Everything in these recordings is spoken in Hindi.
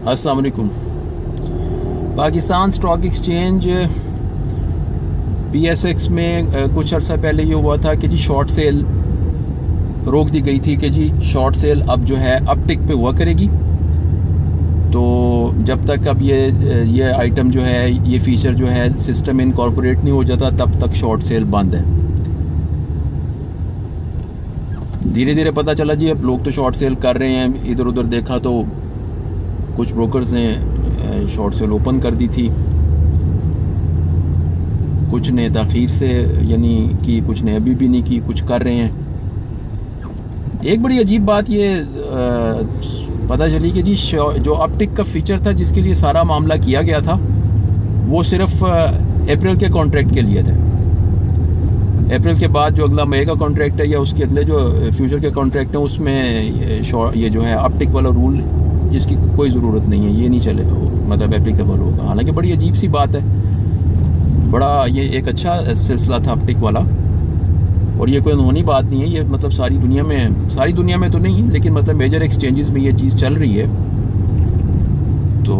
अस्सलाम वालेकुम। पाकिस्तान स्टॉक एक्सचेंज PSX में कुछ अर्सा पहले ये हुआ था कि जी शॉर्ट सेल रोक दी गई थी कि जी शॉर्ट सेल अब जो है अपटिक पे हुआ करेगी। तो जब तक अब ये आइटम जो है, ये फीचर जो है सिस्टम में इनकॉर्पोरेट नहीं हो जाता, तब तक शॉर्ट सेल बंद है। धीरे धीरे पता चला जी अब लोग तो शॉर्ट सेल कर रहे हैं। इधर उधर देखा तो कुछ ब्रोकर्स ने शॉर्ट सेल ओपन कर दी थी, कुछ ने ताख़ीर से यानी कि, कुछ ने अभी भी नहीं की, कुछ कर रहे हैं। एक बड़ी अजीब बात ये पता चली कि जी जो अपटिक का फीचर था जिसके लिए सारा मामला किया गया था, वो सिर्फ अप्रैल के कॉन्ट्रैक्ट के लिए था। अप्रैल के बाद जो अगला मई का कॉन्ट्रैक्ट है या उसके अगले जो फ्यूचर के कॉन्ट्रैक्ट हैं, उसमें ये जो है अपटिक वाला रूल, इसकी कोई ज़रूरत नहीं है, ये नहीं चलेगा, मतलब एप्लीकेबल होगा। हालांकि बड़ी अजीब सी बात है, बड़ा ये एक अच्छा सिलसिला था अपटिक वाला, और ये कोई अनहोनी बात नहीं है। ये मतलब सारी दुनिया में तो नहीं, लेकिन मतलब मेजर एक्सचेंजेस में ये चीज़ चल रही है, तो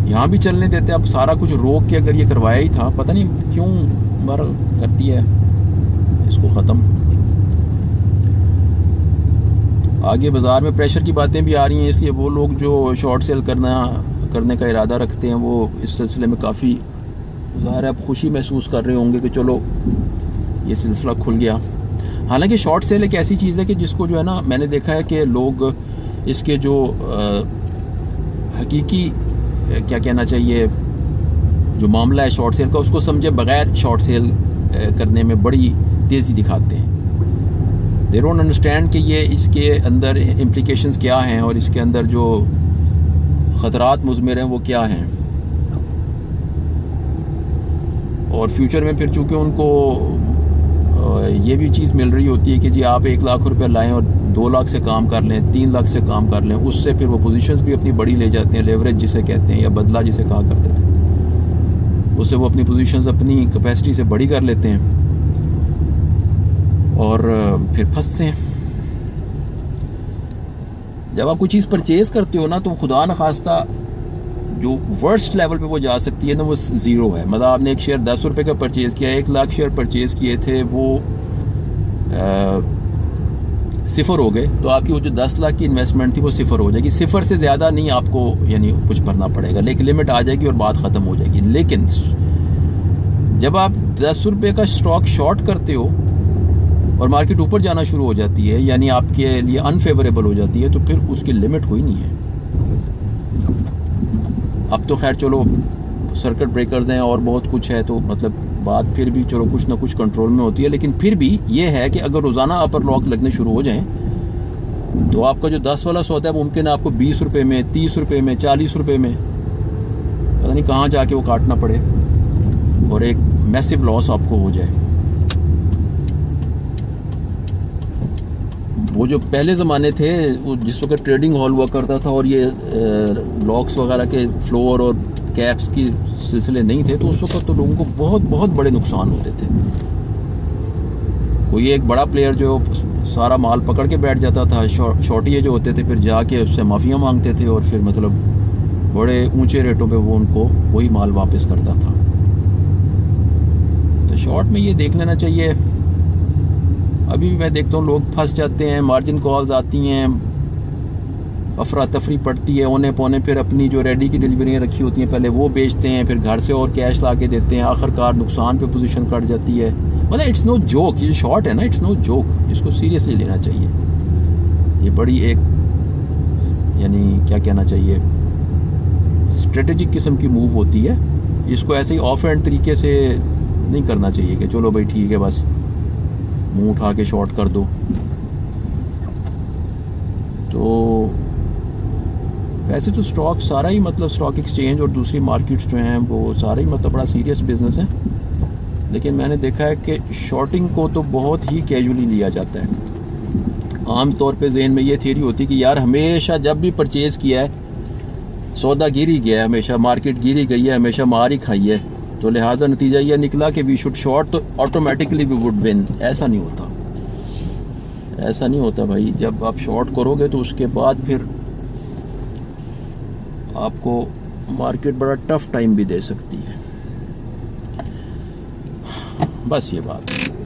यहाँ भी चलने देते। अब सारा कुछ रोक के अगर ये करवाया ही था, पता नहीं क्यों बार कर दिया है इसको ख़त्म। आगे बाज़ार में प्रेशर की बातें भी आ रही हैं, इसलिए वो लोग जो शॉर्ट सेल करने का इरादा रखते हैं, वो इस सिलसिले में काफ़ी ज़ाहिर है अब खुशी महसूस कर रहे होंगे कि चलो ये सिलसिला खुल गया। हालांकि शॉर्ट सेल एक ऐसी चीज़ है कि जिसको जो है ना, मैंने देखा है कि लोग इसके जो हकीकी क्या कहना चाहिए जो मामला है शॉर्ट सेल का, उसको समझे बगैर शॉर्ट सेल करने में बड़ी तेज़ी दिखाते हैं। दे डोंट अंडरस्टैंड कि ये इसके अंदर इम्प्लीकेशंस क्या हैं और इसके अंदर जो ख़तरात मुज़मिर हैं वो क्या हैं। और फ्यूचर में फिर चूँकि उनको ये भी चीज़ मिल रही होती है कि जी आप 1 लाख रुपए लाएं और 2 लाख से काम कर लें, 3 लाख से काम कर लें, उससे फिर वो पोजीशंस भी अपनी बड़ी ले जाते हैं, लेवरेज जिसे कहते हैं या बदला जिसे कहा करते थे, उससे वो अपनी पोजीशंस अपनी कैपेसिटी से बड़ी कर लेते हैं और फिर फंसते हैं। जब आप कोई चीज़ परचेज़ करते हो ना, तो खुदा न खास्ता जो वर्स्ट लेवल पे वो जा सकती है ना, वो 0 है। मतलब आपने एक शेयर 10 रुपये का परचेज़ किया, 1 लाख शेयर परचेज़ किए थे, वो 0 हो गए, तो आपकी वो जो 10 लाख की इन्वेस्टमेंट थी वो 0 हो जाएगी। 0 से ज़्यादा नहीं आपको यानी कुछ भरना पड़ेगा, लेकिन लिमिट आ जाएगी और बात ख़त्म हो जाएगी। लेकिन जब आप 10 रुपये का स्टॉक शॉर्ट करते हो और मार्केट ऊपर जाना शुरू हो जाती है, यानी आपके लिए अनफेवरेबल हो जाती है, तो फिर उसकी लिमिट कोई नहीं है। अब तो खैर चलो सर्किट ब्रेकर्स हैं और बहुत कुछ है, तो मतलब बात फिर भी चलो कुछ ना कुछ कंट्रोल में होती है। लेकिन फिर भी ये है कि अगर रोज़ाना अपर लॉक लगने शुरू हो जाएं, तो आपका जो 10 वाला सौदा है मुमकिन है आपको 20 रुपये में, 30 रुपये में, 40 रुपये में, पता नहीं कहाँ जाके वो काटना पड़े और एक मैसिव लॉस आपको हो जाए। वो जो पहले ज़माने थे, वो जिस वक्त ट्रेडिंग हॉल हुआ करता था और ये लॉक्स वगैरह के फ्लोर और कैप्स की सिलसिले नहीं थे, तो उस वक्त तो लोगों को बहुत बहुत बड़े नुकसान होते थे। कोई एक बड़ा प्लेयर जो सारा माल पकड़ के बैठ जाता था, शॉर्टिए जो होते थे, फिर जाके उससे माफिया मांगते थे और फिर मतलब बड़े ऊंचे रेटों पे वो उनको वही माल वापस करता था। तो शॉर्ट में ये देख लेना चाहिए। अभी भी मैं देखता हूँ लोग फंस जाते हैं, मार्जिन कॉल्स आती हैं, अफरा तफरी पड़ती है, औने पौने फिर अपनी जो रेडी की डिलीवरियाँ रखी होती हैं पहले वो बेचते हैं, फिर घर से और कैश ला के देते हैं, आखिरकार नुकसान पे पोजीशन कट जाती है। मतलब इट्स नो जोक, ये शॉर्ट है ना, इट्स नो जोक, इसको सीरियसली लेना चाहिए। ये बड़ी एक यानी क्या कहना चाहिए स्ट्रेटेजिक किस्म की मूव होती है। इसको ऐसे ही ऑफ एंड तरीके से नहीं करना चाहिए कि चलो भाई ठीक है बस मुंह उठा के शॉर्ट कर दो। तो वैसे तो स्टॉक सारा ही मतलब स्टॉक एक्सचेंज और दूसरी मार्केट्स जो हैं वो सारा ही मतलब बड़ा सीरियस बिजनेस है, लेकिन मैंने देखा है कि शॉर्टिंग को तो बहुत ही कैजुअली लिया जाता है। आम तौर पे जहन में ये थियरी होती है कि यार हमेशा जब भी परचेज़ किया है सौदा गिर ही गया है, हमेशा मार्केट गिर ही गई है, हमेशा मार ही खाई है, तो लिहाजा नतीजा ये निकला कि वी शुड शॉर्ट, तो ऑटोमेटिकली वी वुड विन। ऐसा नहीं होता, ऐसा नहीं होता भाई। जब आप शॉर्ट करोगे तो उसके बाद फिर आपको मार्केट बड़ा टफ टाइम भी दे सकती है। बस ये बात है।